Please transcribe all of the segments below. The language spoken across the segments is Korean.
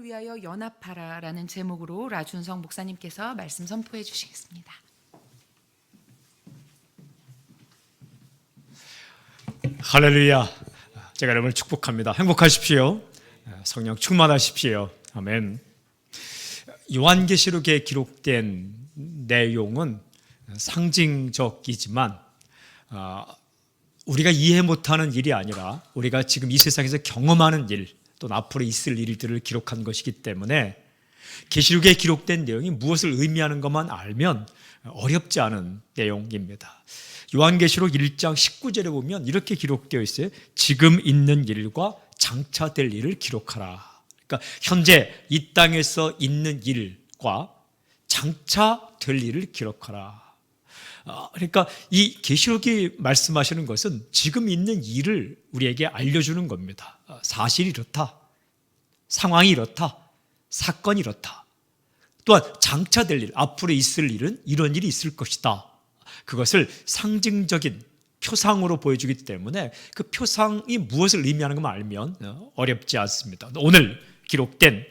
복음을 위하여 연합하라라는 제목으로 라준성 목사님께서 말씀 선포해 주시겠습니다. 할렐루야. 제가 여러분을 축복합니다. 행복하십시오. 성령 충만하십시오. 아멘. 요한계시록에 기록된 내용은 상징적이지만 우리가 이해 못하는 일이 아니라 우리가 지금 이 세상에서 경험하는 일 또는 앞으로 있을 일들을 기록한 것이기 때문에 계시록에 기록된 내용이 무엇을 의미하는 것만 알면 어렵지 않은 내용입니다. 요한계시록 1장 19절에 보면 이렇게 기록되어 있어요. 지금 있는 일과 장차 될 일을 기록하라. 그러니까 현재 이 땅에서 있는 일과 장차 될 일을 기록하라. 그러니까 이 계시록이 말씀하시는 것은 지금 있는 일을 우리에게 알려주는 겁니다. 사실이 이렇다, 상황이 이렇다, 사건이 이렇다. 또한 장차 될 일, 앞으로 있을 일은 이런 일이 있을 것이다. 그것을 상징적인 표상으로 보여주기 때문에 그 표상이 무엇을 의미하는 것만 알면 어렵지 않습니다. 오늘 기록된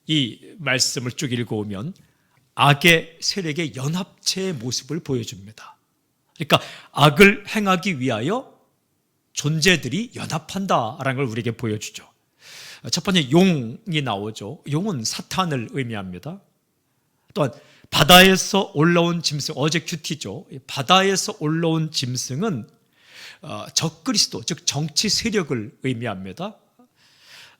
이 말씀을 쭉 읽어오면 악의 세력의 연합체의 모습을 보여줍니다. 그러니까 악을 행하기 위하여 존재들이 연합한다라는 걸 우리에게 보여주죠. 첫 번째 용이 나오죠. 용은 사탄을 의미합니다. 또한 바다에서 올라온 짐승, 어제 큐티죠. 바다에서 올라온 짐승은 적그리스도, 즉 정치 세력을 의미합니다.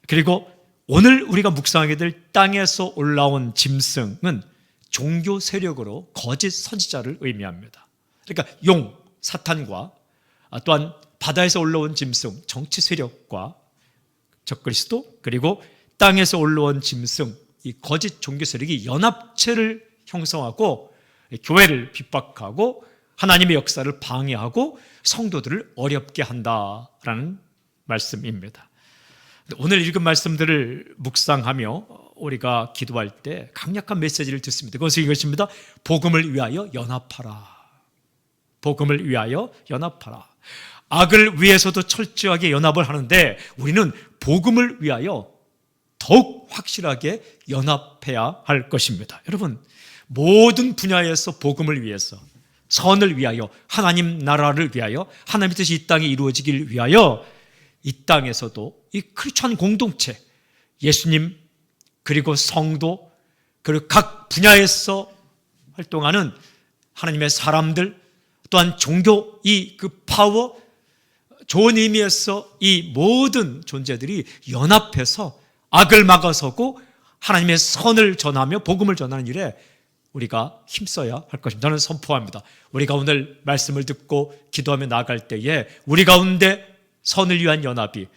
그리고 오늘 우리가 묵상하게 될 땅에서 올라온 짐승은 종교 세력으로 거짓 선지자를 의미합니다. 그러니까 용, 사탄과 또한 바다에서 올라온 짐승, 정치 세력과 적그리스도, 그리고 땅에서 올라온 짐승, 이 거짓 종교 세력이 연합체를 형성하고 교회를 핍박하고 하나님의 역사를 방해하고 성도들을 어렵게 한다라는 말씀입니다. 오늘 읽은 말씀들을 묵상하며 우리가 기도할 때 강력한 메시지를 듣습니다. 그것은 이것입니다. 복음을 위하여 연합하라. 복음을 위하여 연합하라. 악을 위해서도 철저하게 연합을 하는데 우리는 복음을 위하여 더욱 확실하게 연합해야 할 것입니다. 여러분, 모든 분야에서 복음을 위해서, 선을 위하여, 하나님 나라를 위하여, 하나님의 뜻이 이 땅에 이루어지길 위하여 이 땅에서도 이 크리스천 공동체, 예수님, 그리고 성도, 그리고 각 분야에서 활동하는 하나님의 사람들, 또한 종교, 그 파워, 좋은 의미에서 이 모든 존재들이 연합해서 악을 막아서고 하나님의 선을 전하며 복음을 전하는 일에 우리가 힘써야 할 것입니다. 저는 선포합니다. 우리가 오늘 말씀을 듣고 기도하며 나아갈 때에 우리 가운데 선을 위한 연합이,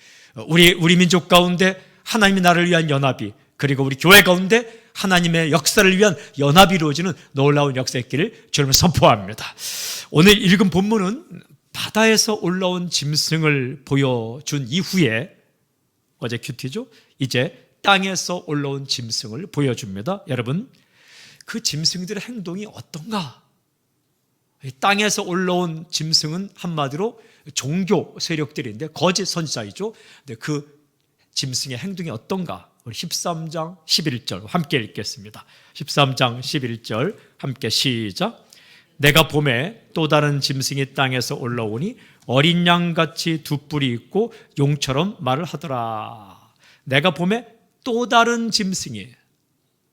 우리 민족 가운데 하나님의 나라를 위한 연합이, 그리고 우리 교회 가운데 하나님의 역사를 위한 연합이 이루어지는 놀라운 역사의 길을 주님을 선포합니다. 오늘 읽은 본문은 바다에서 올라온 짐승을 보여준 이후에, 어제 큐티죠? 이제 땅에서 올라온 짐승을 보여줍니다. 여러분, 그 짐승들의 행동이 어떤가? 땅에서 올라온 짐승은 한마디로 종교 세력들인데 거짓 선지자이죠. 근데 그 짐승의 행동이 어떤가? 우리 13장 11절 함께 읽겠습니다. 13장 11절 함께 시작. 내가 봄에 또 다른 짐승이 땅에서 올라오니 어린 양같이 두 뿔이 있고 용처럼 말을 하더라. 내가 봄에 또 다른 짐승이,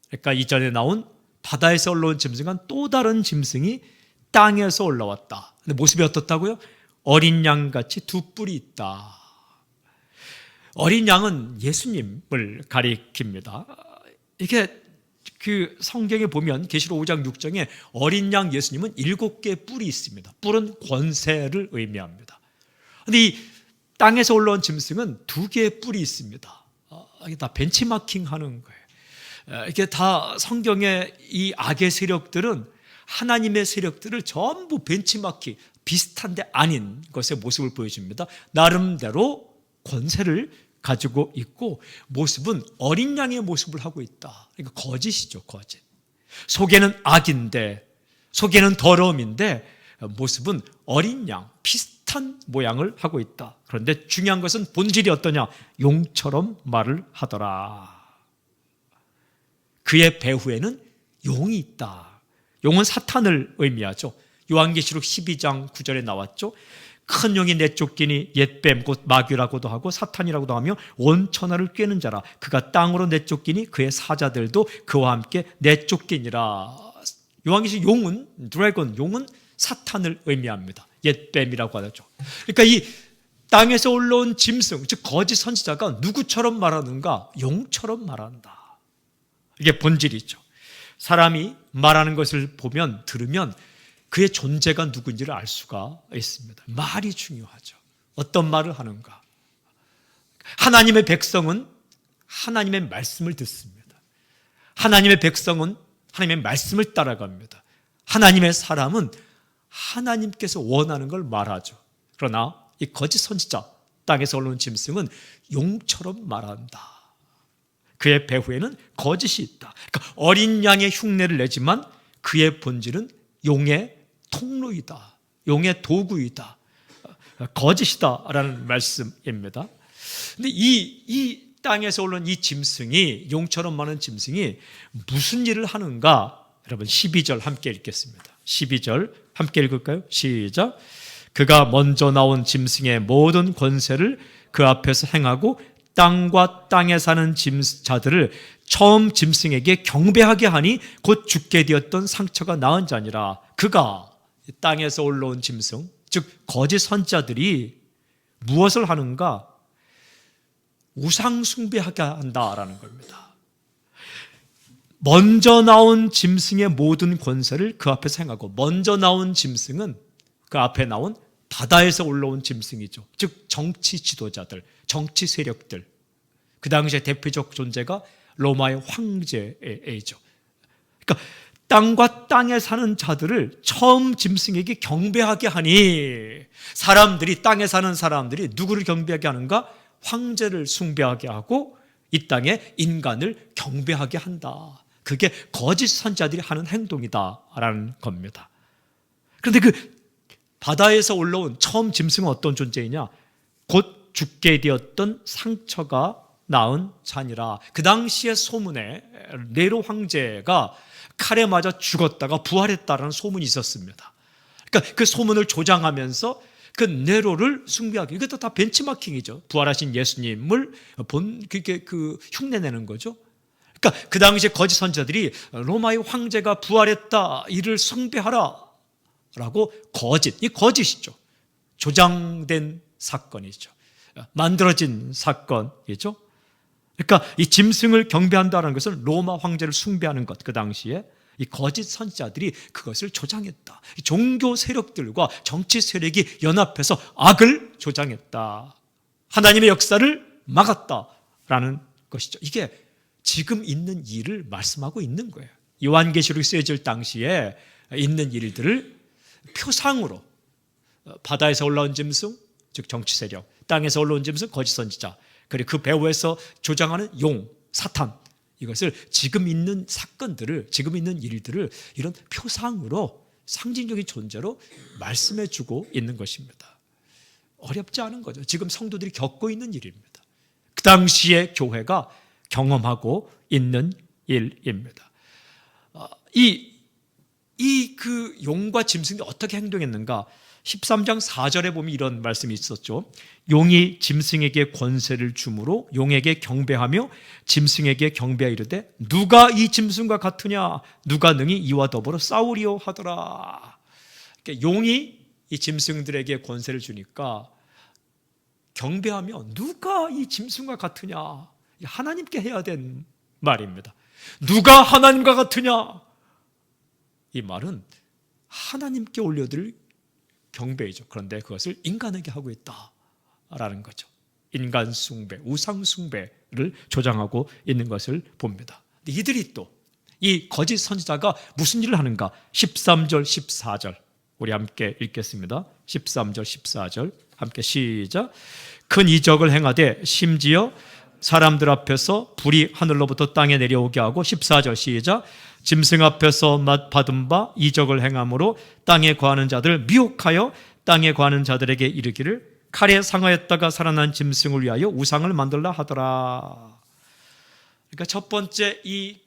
그러니까 이전에 나온 바다에서 올라온 짐승은 또 다른 짐승이 땅에서 올라왔다. 근데 모습이 어떻다고요? 어린 양같이 두 뿔이 있다. 어린 양은 예수님을 가리킵니다. 이게 그 성경에 보면 계시록 5장 6장에 어린 양 예수님은 7개의 뿔이 있습니다. 뿔은 권세를 의미합니다. 그런데 이 땅에서 올라온 짐승은 2개의 뿔이 있습니다. 이게 다 벤치마킹 하는 거예요. 이게 다 성경의 이 악의 세력들은 하나님의 세력들을 전부 벤치마킹, 비슷한데 아닌 것의 모습을 보여줍니다. 나름대로 권세를 가지고 있고 모습은 어린 양의 모습을 하고 있다. 그러니까 거짓이죠, 거짓. 속에는 악인데, 속에는 더러움인데 모습은 어린 양, 비슷한 모양을 하고 있다. 그런데 중요한 것은 본질이 어떠냐? 용처럼 말을 하더라. 그의 배후에는 용이 있다. 용은 사탄을 의미하죠. 요한계시록 12장 9절에 나왔죠. 큰 용이 내쫓기니 옛뱀 곧 마귀라고도 하고 사탄이라고도 하며 온 천하를 꿰는 자라. 그가 땅으로 내쫓기니 그의 사자들도 그와 함께 내쫓기니라. 요한계시록 용은 드래곤, 용은 사탄을 의미합니다. 옛뱀이라고 하죠. 그러니까 이 땅에서 올라온 짐승, 즉 거짓 선지자가 누구처럼 말하는가? 용처럼 말한다. 이게 본질이죠. 사람이 말하는 것을 보면, 들으면 그의 존재가 누군지를 알 수가 있습니다. 말이 중요하죠. 어떤 말을 하는가? 하나님의 백성은 하나님의 말씀을 듣습니다. 하나님의 백성은 하나님의 말씀을 따라갑니다. 하나님의 사람은 하나님께서 원하는 걸 말하죠. 그러나 이 거짓 선지자, 땅에서 올라온 짐승은 용처럼 말한다. 그의 배후에는 거짓이 있다. 그러니까 어린 양의 흉내를 내지만 그의 본질은 용의 통로이다. 용의 도구이다. 거짓이다라는 말씀입니다. 근데 이 땅에서 올라온 이 짐승이, 용처럼 많은 짐승이 무슨 일을 하는가? 여러분 12절 함께 읽겠습니다. 12절 함께 읽을까요? 시작. 그가 먼저 나온 짐승의 모든 권세를 그 앞에서 행하고 땅과 땅에 사는 자들을 처음 짐승에게 경배하게 하니 곧 죽게 되었던 상처가 나은 자니라. 그가 땅에서 올라온 짐승, 즉 거짓 선지자들이 무엇을 하는가? 우상 숭배하게 한다라는 겁니다. 먼저 나온 짐승의 모든 권세를 그 앞에서 행하고, 먼저 나온 짐승은 그 앞에 나온 바다에서 올라온 짐승이죠. 즉 정치 지도자들, 정치 세력들. 그 당시에 대표적 존재가 로마의 황제이죠. 그러니까 땅과 땅에 사는 자들을 처음 짐승에게 경배하게 하니, 사람들이, 땅에 사는 사람들이 누구를 경배하게 하는가? 황제를 숭배하게 하고 이 땅에 인간을 경배하게 한다. 그게 거짓 선지자들이 하는 행동이다라는 겁니다. 그런데 그 바다에서 올라온 처음 짐승은 어떤 존재이냐? 곧 죽게 되었던 상처가 나은 자니라. 그 당시의 소문에 네로 황제가 칼에 맞아 죽었다가 부활했다라는 소문이 있었습니다. 그러니까 그 소문을 조장하면서 그 네로를 숭배하기, 이것도 다 벤치마킹이죠. 부활하신 예수님을 그 흉내내는 거죠. 그러니까 그 당시에 거짓 선지자들이 로마의 황제가 부활했다, 이를 숭배하라 라고 이 거짓이죠. 조장된 사건이죠. 만들어진 사건이죠. 그러니까 이 짐승을 경배한다는 것은 로마 황제를 숭배하는 것, 그 당시에 이 거짓 선지자들이 그것을 조장했다. 종교 세력들과 정치 세력이 연합해서 악을 조장했다. 하나님의 역사를 막았다라는 것이죠. 이게 지금 있는 일을 말씀하고 있는 거예요. 요한계시록이 쓰여질 당시에 있는 일들을 표상으로, 바다에서 올라온 짐승, 즉 정치 세력, 땅에서 올라온 짐승, 거짓 선지자, 그리고 그 배후에서 조장하는 용, 사탄, 이것을 지금 있는 사건들을, 지금 있는 일들을 이런 표상으로, 상징적인 존재로 말씀해 주고 있는 것입니다. 어렵지 않은 거죠. 지금 성도들이 겪고 있는 일입니다. 그 당시에 교회가 경험하고 있는 일입니다. 그 용과 짐승이 어떻게 행동했는가? 13장 4절에 보면 이런 말씀이 있었죠. 용이 짐승에게 권세를 주므로 용에게 경배하며 짐승에게 경배하 이르되 누가 이 짐승과 같으냐? 누가 능히 이와 더불어 싸우리요 하더라. 그러니까 용이 이 짐승들에게 권세를 주니까 경배하며 누가 이 짐승과 같으냐? 하나님께 해야 된 말입니다. 누가 하나님과 같으냐? 이 말은 하나님께 올려드릴 경배이죠. 그런데 그것을 인간에게 하고 있다라는 거죠. 인간 숭배, 우상 숭배를 조장하고 있는 것을 봅니다. 근데 이들이 또 이 거짓 선지자가 무슨 일을 하는가? 13절, 14절 우리 함께 읽겠습니다. 13절, 14절 함께 시작. 큰 이적을 행하되 심지어 사람들 앞에서 불이 하늘로부터 땅에 내려오게 하고 14절 시작. 짐승 앞에서 받은 바 이적을 행함으로 땅에 거하는 자들을 미혹하여 땅에 거하는 자들에게 이르기를 칼에 상하였다가 살아난 짐승을 위하여 우상을 만들라 하더라. 그러니까 첫 번째 이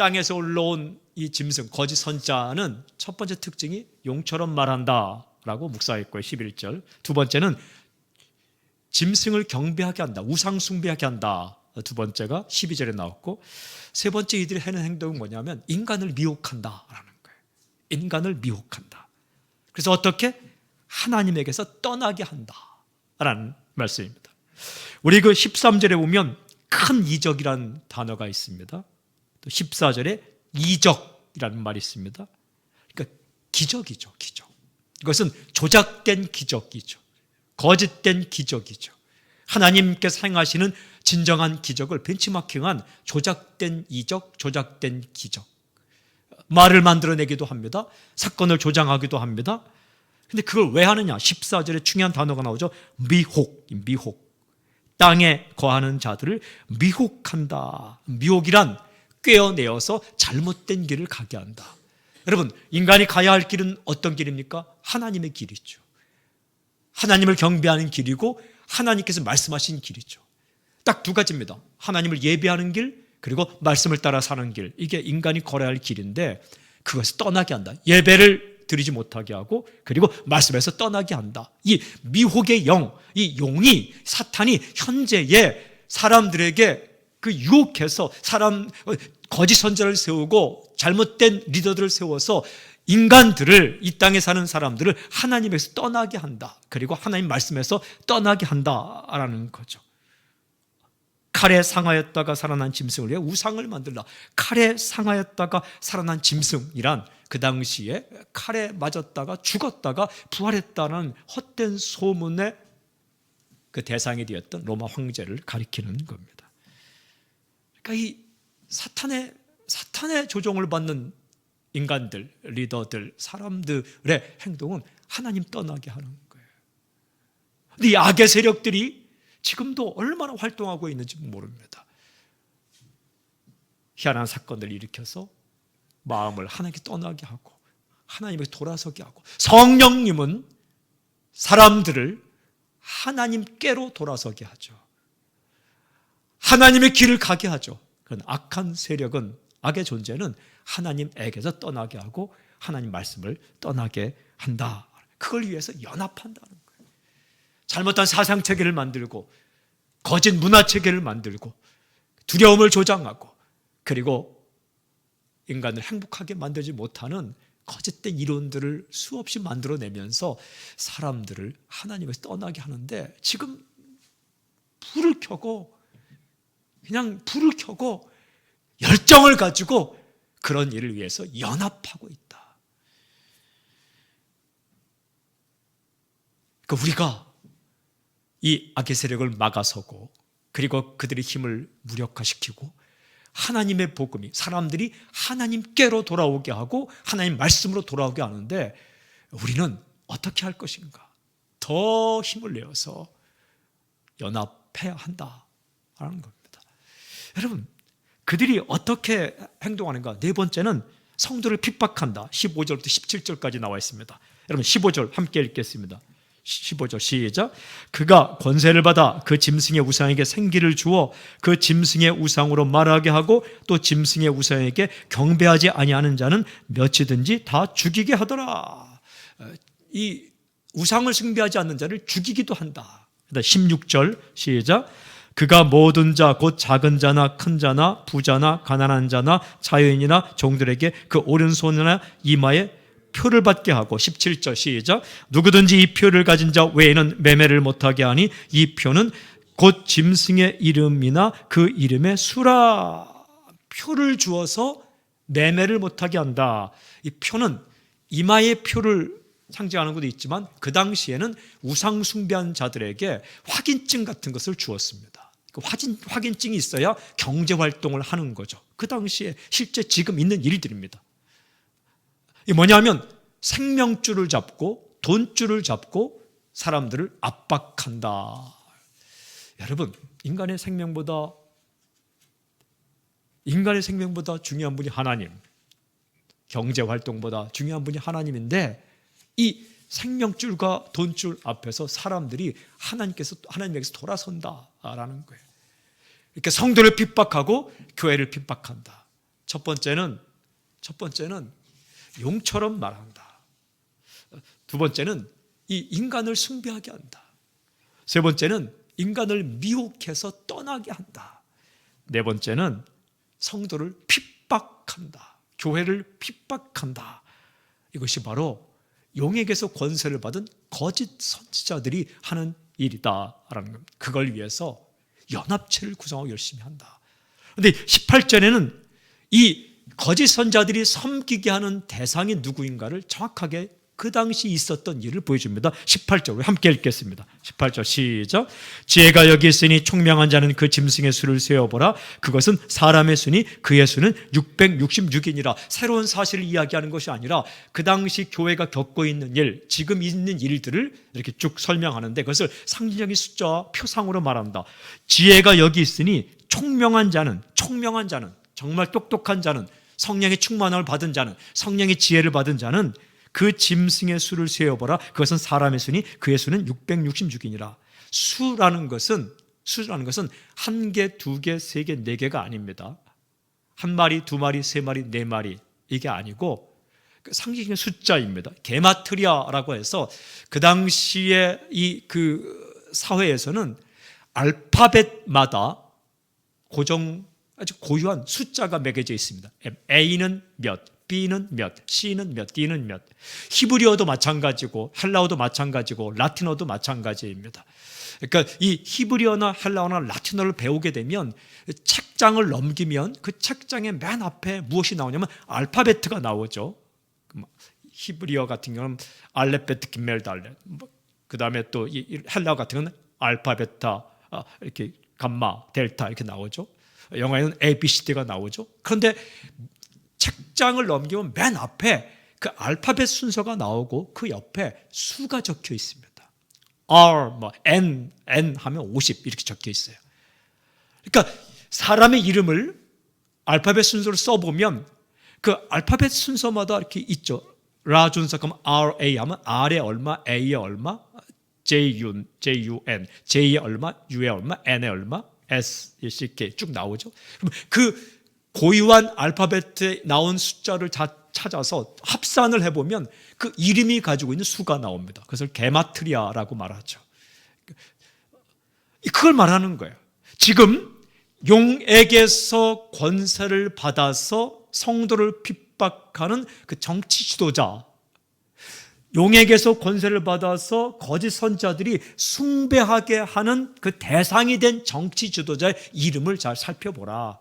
땅에서 올라온 이 짐승 거짓 선자는 첫 번째 특징이 용처럼 말한다라고 묵사했고요. 11절. 두 번째는 짐승을 경배하게 한다. 우상 숭배하게 한다. 두 번째가 12절에 나왔고, 세 번째 이들이 하는 행동은 뭐냐면 인간을 미혹한다라는 거예요. 인간을 미혹한다. 그래서 어떻게? 하나님에게서 떠나게 한다라는 말씀입니다. 우리 그 13절에 보면 큰 이적이라는 단어가 있습니다. 또 14절에 이적이라는 말이 있습니다. 그러니까 기적이죠, 기적. 이것은 조작된 기적이죠. 거짓된 기적이죠. 하나님께서 행하시는 진정한 기적을 벤치마킹한 조작된 이적, 조작된 기적. 말을 만들어내기도 합니다. 사건을 조장하기도 합니다. 근데 그걸 왜 하느냐? 14절에 중요한 단어가 나오죠. 미혹, 미혹. 땅에 거하는 자들을 미혹한다. 미혹이란 꿰어내어서 잘못된 길을 가게 한다. 여러분, 인간이 가야 할 길은 어떤 길입니까? 하나님의 길이죠. 하나님을 경배하는 길이고 하나님께서 말씀하신 길이죠. 딱 두 가지입니다. 하나님을 예배하는 길, 그리고 말씀을 따라 사는 길. 이게 인간이 걸어야 할 길인데 그것을 떠나게 한다. 예배를 드리지 못하게 하고, 그리고 말씀에서 떠나게 한다. 이 미혹의 영, 이 용이, 사탄이 현재의 사람들에게 그 유혹해서 거짓 선자를 세우고 잘못된 리더들을 세워서 인간들을, 이 땅에 사는 사람들을 하나님에서 떠나게 한다. 그리고 하나님 말씀에서 떠나게 한다라는 거죠. 칼에 상하였다가 살아난 짐승을 위해 우상을 만들라. 칼에 상하였다가 살아난 짐승이란 그 당시에 칼에 맞았다가 죽었다가 부활했다는 헛된 소문의 그 대상이 되었던 로마 황제를 가리키는 겁니다. 그러니까 이 사탄의 조종을 받는 인간들, 리더들, 사람들의 행동은 하나님 떠나게 하는 거예요. 근데 이 악의 세력들이 지금도 얼마나 활동하고 있는지 모릅니다. 희한한 사건들을 일으켜서 마음을 하나님께 떠나게 하고 하나님에게 돌아서게 하고, 성령님은 사람들을 하나님께로 돌아서게 하죠. 하나님의 길을 가게 하죠. 그런 악한 세력은, 악의 존재는 하나님에게서 떠나게 하고 하나님 말씀을 떠나게 한다. 그걸 위해서 연합한다는 거예요. 잘못한 사상체계를 만들고 거짓 문화체계를 만들고 두려움을 조장하고, 그리고 인간을 행복하게 만들지 못하는 거짓된 이론들을 수없이 만들어내면서 사람들을 하나님에서 떠나게 하는데, 지금 그냥 불을 켜고 열정을 가지고 그런 일을 위해서 연합하고 있다. 그러니까 우리가 이 악의 세력을 막아서고, 그리고 그들의 힘을 무력화시키고 하나님의 복음이 사람들이 하나님께로 돌아오게 하고 하나님 말씀으로 돌아오게 하는데, 우리는 어떻게 할 것인가? 더 힘을 내어서 연합해야 한다라는 겁니다. 여러분, 그들이 어떻게 행동하는가? 네 번째는 성도를 핍박한다. 15절부터 17절까지 나와 있습니다. 여러분, 15절 함께 읽겠습니다. 15절 시작. 그가 권세를 받아 그 짐승의 우상에게 생기를 주어 그 짐승의 우상으로 말하게 하고, 또 짐승의 우상에게 경배하지 아니하는 자는 몇이든지 다 죽이게 하더라. 이 우상을 숭배하지 않는 자를 죽이기도 한다. 16절 시작. 그가 모든 자 곧 작은 자나 큰 자나 부자나 가난한 자나 자유인이나 종들에게 그 오른손이나 이마에 표를 받게 하고, 17절 시작. 누구든지 이 표를 가진 자 외에는 매매를 못하게 하니 이 표는 곧 짐승의 이름이나 그 이름의 수라. 표를 주어서 매매를 못하게 한다. 이 표는 이마의 표를 상징하는 것도 있지만 그 당시에는 우상 숭배한 자들에게 확인증 같은 것을 주었습니다. 그 확인증이 있어야 경제활동을 하는 거죠. 그 당시에 실제 지금 있는 일들입니다. 이게 뭐냐면 생명줄을 잡고 돈줄을 잡고 사람들을 압박한다. 여러분, 인간의 생명보다 중요한 분이 하나님, 경제활동보다 중요한 분이 하나님인데, 이 생명줄과 돈줄 앞에서 사람들이 하나님에게서 돌아선다라는 거예요. 이렇게 성도를 핍박하고 교회를 핍박한다. 첫 번째는 용처럼 말한다. 두 번째는 이 인간을 숭배하게 한다. 세 번째는 인간을 미혹해서 떠나게 한다. 네 번째는 성도를 핍박한다. 교회를 핍박한다. 이것이 바로 용에게서 권세를 받은 거짓 선지자들이 하는 일이다라는 겁니다. 그걸 위해서 연합체를 구성하고 열심히 한다. 그런데 18절에는 이 거짓 선자들이 섬기게 하는 대상이 누구인가를 정확하게 그 당시 있었던 일을 보여줍니다. 18절 우리 함께 읽겠습니다. 18절 시작. 지혜가 여기 있으니 총명한 자는 그 짐승의 수를 세어보라. 그것은 사람의 수니 그의 수는 666이니라. 새로운 사실을 이야기하는 것이 아니라 그 당시 교회가 겪고 있는 일, 지금 있는 일들을 이렇게 쭉 설명하는데 그것을 상징적인 숫자와 표상으로 말한다. 지혜가 여기 있으니 총명한 자는 정말 똑똑한 자는 성령의 충만함을 받은 자는 성령의 지혜를 받은 자는 그 짐승의 수를 세어보라. 그것은 사람의 수니 그의 수는 666이니라. 수라는 것은 한 개, 두 개, 세 개, 네 개가 아닙니다. 한 마리, 두 마리, 세 마리, 네 마리 이게 아니고 상징적인 숫자입니다. 게마트리아라고 해서 그 당시에 이 그 사회에서는 알파벳마다 아주 고유한 숫자가 매겨져 있습니다. A는 몇, B는 몇, C는 몇, D는 몇. 히브리어도 마찬가지고 헬라어도 마찬가지고 라틴어도 마찬가지입니다. 그러니까 이 히브리어나 헬라어나 라틴어를 배우게 되면 책장을 넘기면 그 책장의 맨 앞에 무엇이 나오냐면 알파벳가 나오죠. 히브리어 같은 경우는 알렙베트 김멜달렛, 그 다음에 또 헬라어 같은 경우는 알파베타, 이렇게 감마, 델타 이렇게 나오죠. 영어에는 ABCD가 나오죠. 그런데 책장을 넘기면 맨 앞에 그 알파벳 순서가 나오고 그 옆에 수가 적혀 있습니다. R, N 하면 50 이렇게 적혀 있어요. 그러니까 사람의 이름을 알파벳 순서로 써보면 그 알파벳 순서마다 이렇게 있죠. 라준사 그러면 RA 하면 R에 얼마, A에 얼마, JUN, J에 얼마, U에 얼마, N에 얼마, S, CK 쭉 나오죠. 그럼 그 고유한 알파벳에 나온 숫자를 다 찾아서 합산을 해보면 그 이름이 가지고 있는 수가 나옵니다. 그것을 게마트리아라고 말하죠. 그걸 말하는 거예요. 지금 용에게서 권세를 받아서 성도를 핍박하는 그 정치 지도자, 용에게서 권세를 받아서 거짓 선자들이 숭배하게 하는 그 대상이 된 정치 지도자의 이름을 잘 살펴보라.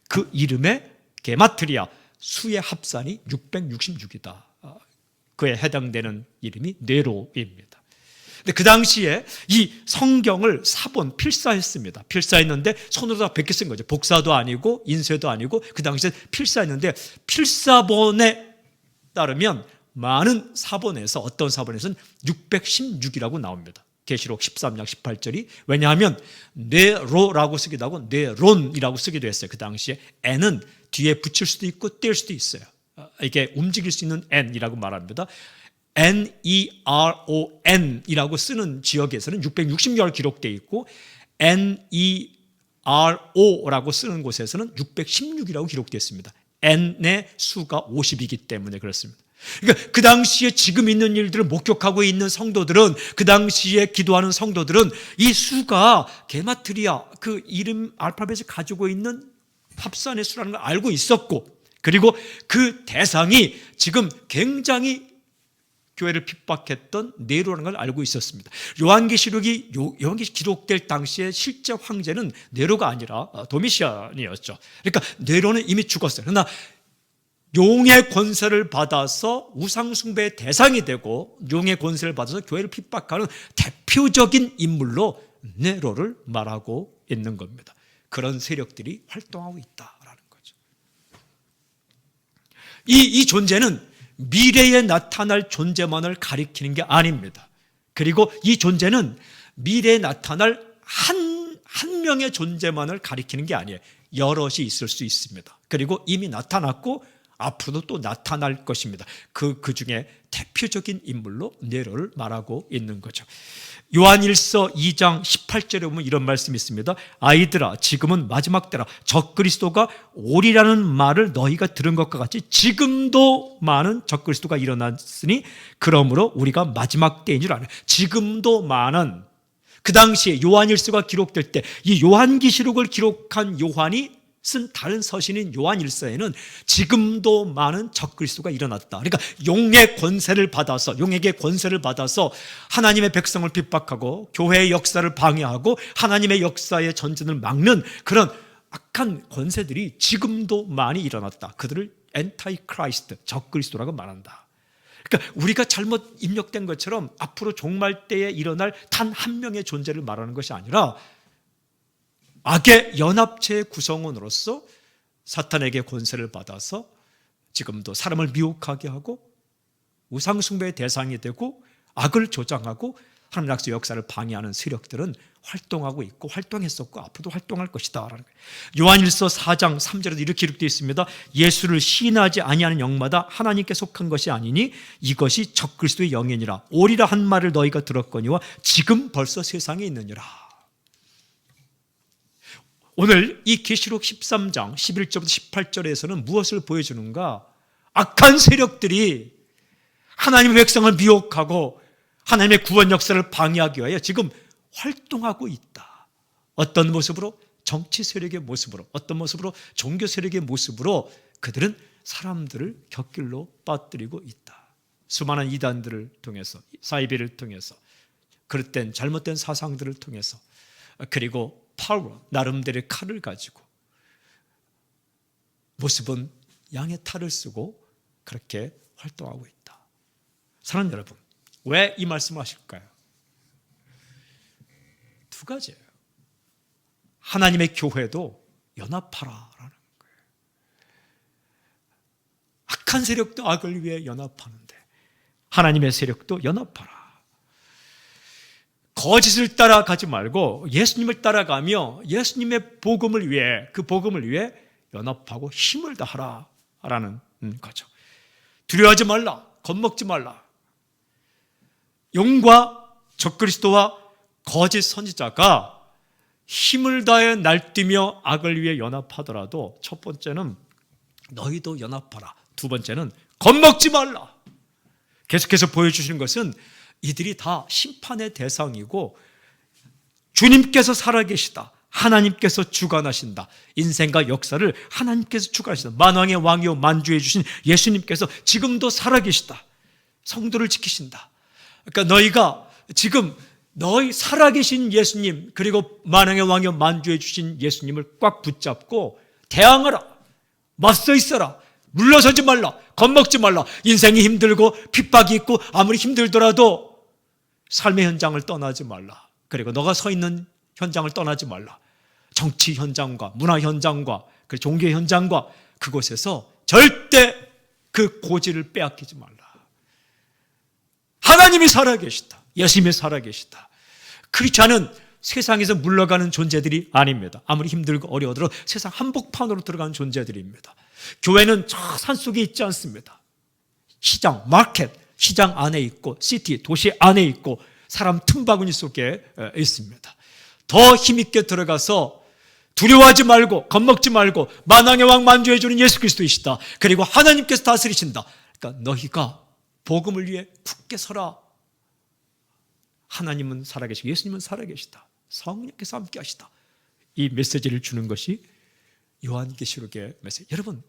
그 이름의 게마트리아 수의 합산이 666이다. 그에 해당되는 이름이 네로입니다. 근데 그 당시에 이 성경을 사본, 필사했습니다. 필사했는데 손으로 다 베껴 쓴 거죠. 복사도 아니고 인쇄도 아니고 그 당시에 필사했는데 필사본에 따르면 많은 사본에서 어떤 사본에서는 616이라고 나옵니다. 계시록 13장 18절이 왜냐하면 네로라고 쓰기도 하고 네론이라고 쓰기도 했어요. 그 당시에 N은 뒤에 붙일 수도 있고 뗄 수도 있어요. 이게 움직일 수 있는 N이라고 말합니다. NERON이라고 쓰는 지역에서는 666이 기록되어 있고 NERO라고 쓰는 곳에서는 616이라고 기록되어 있습니다. N의 수가 50이기 때문에 그렇습니다. 그러니까 그 당시에 지금 있는 일들을 목격하고 있는 성도들은, 그 당시에 기도하는 성도들은 이 수가 게마트리아 그 이름 알파벳을 가지고 있는 합산의 수라는 걸 알고 있었고, 그리고 그 대상이 지금 굉장히 교회를 핍박했던 네로라는 걸 알고 있었습니다. 요한계시록이 기록될 당시에 실제 황제는 네로가 아니라 도미시안이었죠. 그러니까 네로는 이미 죽었어요. 그러나 용의 권세를 받아서 우상숭배의 대상이 되고 용의 권세를 받아서 교회를 핍박하는 대표적인 인물로 네로를 말하고 있는 겁니다. 그런 세력들이 활동하고 있다라는 거죠. 이 존재는 미래에 나타날 존재만을 가리키는 게 아닙니다. 그리고 이 존재는 미래에 나타날 한 명의 존재만을 가리키는 게 아니에요. 여럿이 있을 수 있습니다. 그리고 이미 나타났고 앞으로도 또 나타날 것입니다. 그 중에 대표적인 인물로 네로를 말하고 있는 거죠. 요한일서 2장 18절에 보면 이런 말씀이 있습니다. 아이들아, 지금은 마지막 때라. 적그리스도가 오리라는 말을 너희가 들은 것과 같이 지금도 많은 적그리스도가 일어났으니 그러므로 우리가 마지막 때인 줄 아네. 지금도 많은, 그 당시에 요한일서가 기록될 때 이 요한계시록을 기록한 요한이 쓴 다른 서신인 요한일서에는 지금도 많은 적그리스도가 일어났다. 그러니까 용의 권세를 받아서, 용에게 권세를 받아서 하나님의 백성을 핍박하고 교회의 역사를 방해하고 하나님의 역사의 전진을 막는 그런 악한 권세들이 지금도 많이 일어났다. 그들을 엔타이 크라이스트, 적그리스도라고 말한다. 그러니까 우리가 잘못 입력된 것처럼 앞으로 종말 때에 일어날 단 한 명의 존재를 말하는 것이 아니라 악의 연합체의 구성원으로서 사탄에게 권세를 받아서 지금도 사람을 미혹하게 하고 우상숭배의 대상이 되고 악을 조장하고 하나님 약속 역사를 방해하는 세력들은 활동하고 있고 활동했었고 앞으로도 활동할 것이다. 요한일서 4장 3절에도 이렇게 기록되어 있습니다. 예수를 시인하지 아니하는 영마다 하나님께 속한 것이 아니니 이것이 적그리스도의 영이니라. 오리라 한 말을 너희가 들었거니와 지금 벌써 세상에 있느니라. 오늘 이 계시록 13장 11절부터 18절에서는 무엇을 보여주는가? 악한 세력들이 하나님의 백성을 미혹하고 하나님의 구원 역사를 방해하기 위하여 지금 활동하고 있다. 어떤 모습으로? 정치 세력의 모습으로, 어떤 모습으로? 종교 세력의 모습으로 그들은 사람들을 곁길로 빠뜨리고 있다. 수많은 이단들을 통해서, 사이비를 통해서, 그릇된 잘못된 사상들을 통해서, 그리고 파워, 나름대로의 칼을 가지고, 모습은 양의 탈을 쓰고 그렇게 활동하고 있다. 사랑하는 여러분, 왜 이 말씀을 하실까요? 두 가지예요. 하나님의 교회도 연합하라라는 거예요. 악한 세력도 악을 위해 연합하는데 하나님의 세력도 연합하라. 거짓을 따라가지 말고 예수님을 따라가며 예수님의 복음을 위해, 그 복음을 위해 연합하고 힘을 다하라라는 거죠. 두려워하지 말라, 겁먹지 말라. 용과 적그리스도와 거짓 선지자가 힘을 다해 날뛰며 악을 위해 연합하더라도 첫 번째는 너희도 연합하라. 두 번째는 겁먹지 말라. 계속해서 보여주시는 것은 이들이 다 심판의 대상이고 주님께서 살아계시다. 하나님께서 주관하신다. 인생과 역사를 하나님께서 주관하신다. 만왕의 왕이요 만주해 주신 예수님께서 지금도 살아계시다. 성도를 지키신다. 그러니까 너희가 지금 너희 살아계신 예수님, 그리고 만왕의 왕이요 만주해 주신 예수님을 꽉 붙잡고 대항하라. 맞서 있어라. 물러서지 말라. 겁먹지 말라. 인생이 힘들고 핍박이 있고 아무리 힘들더라도 삶의 현장을 떠나지 말라. 그리고 너가 서 있는 현장을 떠나지 말라. 정치 현장과 문화 현장과 종교 현장과 그곳에서 절대 그 고지를 빼앗기지 말라. 하나님이 살아계시다. 예수님이 살아계시다. 크리스찬은 세상에서 물러가는 존재들이 아닙니다. 아무리 힘들고 어려워도 세상 한복판으로 들어가는 존재들입니다. 교회는 저 산속에 있지 않습니다. 시장, 마켓, 시장 안에 있고 시티, 도시 안에 있고 사람 틈바구니 속에 있습니다. 더 힘있게 들어가서 두려워하지 말고 겁먹지 말고 만왕의 왕 만주해 주는 예수 그리스도이시다. 그리고 하나님께서 다스리신다. 그러니까 너희가 복음을 위해 굳게 서라. 하나님은 살아계시고 예수님은 살아계시다. 성령께서 함께 하시다. 이 메시지를 주는 것이 요한계시록의 메시지. 여러분,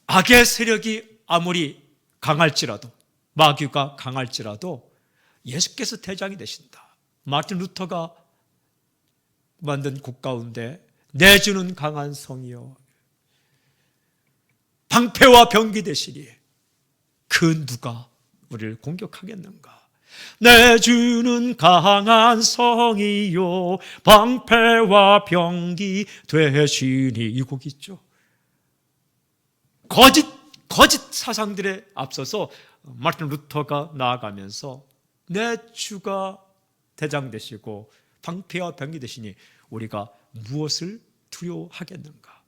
악의 세력이 아무리 강할지라도, 마귀가 강할지라도 예수께서 대장이 되신다. 마틴 루터가 만든 곡 가운데 내주는 강한 성이여 방패와 병기 되시니 그 누가 우리를 공격하겠는가. 내주는 강한 성이요 방패와 병기 되시니, 이 곡 있죠. 거짓 사상들에 앞서서 마틴 루터가 나아가면서 내 주가 대장 되시고 방패와 병기 되시니 우리가 무엇을 두려워하겠는가.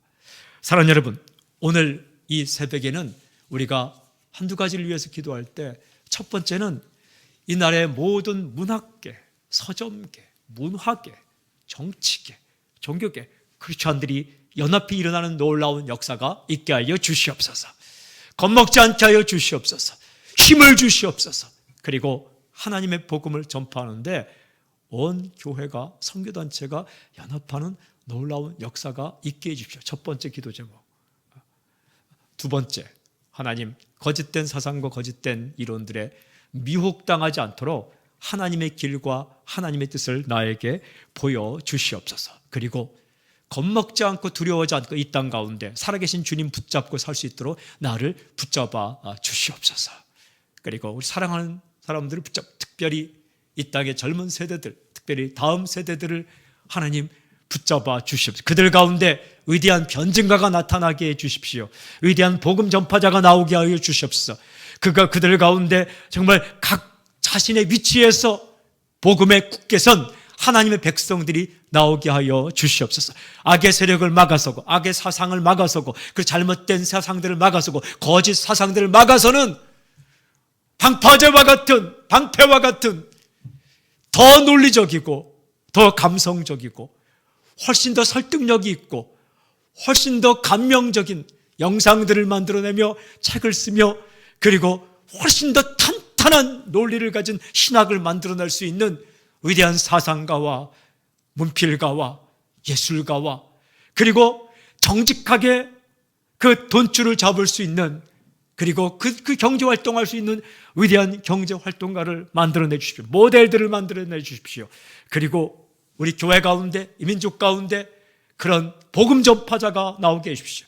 사랑하는 여러분, 오늘 이 새벽에는 우리가 한두 가지를 위해서 기도할 때 첫 번째는 이날의 모든 문학계, 서점계, 문화계, 정치계, 종교계, 크리스찬들이 연합히 일어나는 놀라운 역사가 있게 하여 주시옵소서. 겁먹지 않게 하여 주시옵소서. 힘을 주시옵소서. 그리고 하나님의 복음을 전파하는데 온 교회가, 선교단체가 연합하는 놀라운 역사가 있게 해주십시오. 첫 번째 기도 제목. 두 번째, 하나님, 거짓된 사상과 거짓된 이론들에 미혹당하지 않도록 하나님의 길과 하나님의 뜻을 나에게 보여주시옵소서. 그리고 겁먹지 않고 두려워하지 않고 이 땅 가운데 살아계신 주님 붙잡고 살 수 있도록 나를 붙잡아 주시옵소서. 그리고 우리 사랑하는 사람들을 특별히 이 땅의 젊은 세대들, 특별히 다음 세대들을 하나님 붙잡아 주십시오. 그들 가운데 위대한 변증가가 나타나게 해 주십시오. 위대한 복음 전파자가 나오게 하여 주시옵소서. 그들 가운데 정말 각 자신의 위치에서 복음에 굳게 선 하나님의 백성들이 나오게 하여 주시옵소서. 악의 세력을 막아서고 악의 사상을 막아서고 그 잘못된 사상들을 막아서고 거짓 사상들을 막아서는 방파제와 같은, 방패와 같은 더 논리적이고 더 감성적이고 훨씬 더 설득력이 있고 훨씬 더 감명적인 영상들을 만들어내며 책을 쓰며 그리고 훨씬 더 탄탄한 논리를 가진 신학을 만들어낼 수 있는 위대한 사상가와 문필가와 예술가와 그리고 정직하게 그 돈줄을 잡을 수 있는 그리고 그 경제활동할 수 있는 위대한 경제활동가를 만들어내 주십시오. 모델들을 만들어내 주십시오. 그리고 우리 교회 가운데, 이 민족 가운데 그런 복음 전파자가 나오게 해주십시오.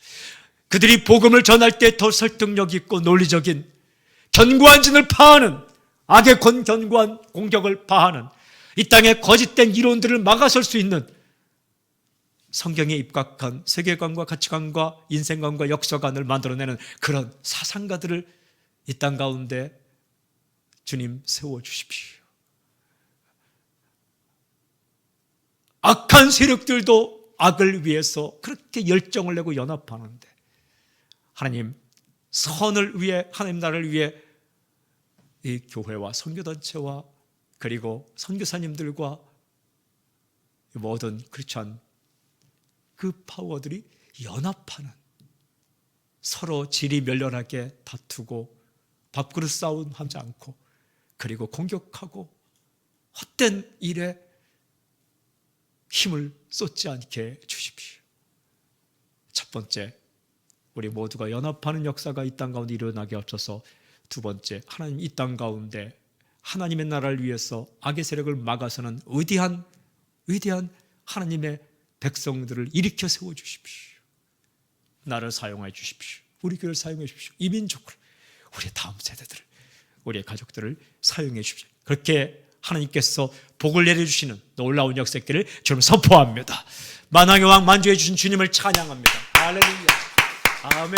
그들이 복음을 전할 때 더 설득력 있고 논리적인 견고한 진을 파하는 악의 견고한 공격을 파하는 이 땅의 거짓된 이론들을 막아설 수 있는 성경에 입각한 세계관과 가치관과 인생관과 역사관을 만들어내는 그런 사상가들을 이 땅 가운데 주님 세워주십시오. 악한 세력들도 악을 위해서 그렇게 열정을 내고 연합하는데 하나님 선을 위해 하나님 나라를 위해 이 교회와 선교단체와 그리고 선교사님들과 모든 크리스찬 그 파워들이 연합하는 서로 지리멸렬하게 다투고 밥그릇 싸움 하지 않고 그리고 공격하고 헛된 일에 힘을 쏟지 않게 주십시오. 첫 번째, 우리 모두가 연합하는 역사가 이 땅 가운데 일어나게 하옵소서. 두 번째, 하나님 이 땅 가운데 하나님의 나라를 위해서 악의 세력을 막아서는 위대한 하나님의 백성들을 일으켜 세워주십시오. 나를 사용해 주십시오. 우리 교회를 사용해 주십시오. 이 민족을, 우리의 다음 세대들을, 우리의 가족들을 사용해 주십시오. 그렇게 하나님께서 복을 내려주시는 놀라운 역사기를 저는 선포합니다. 만왕의 왕 만주해 주신 주님을 찬양합니다. 할렐루야. 아멘.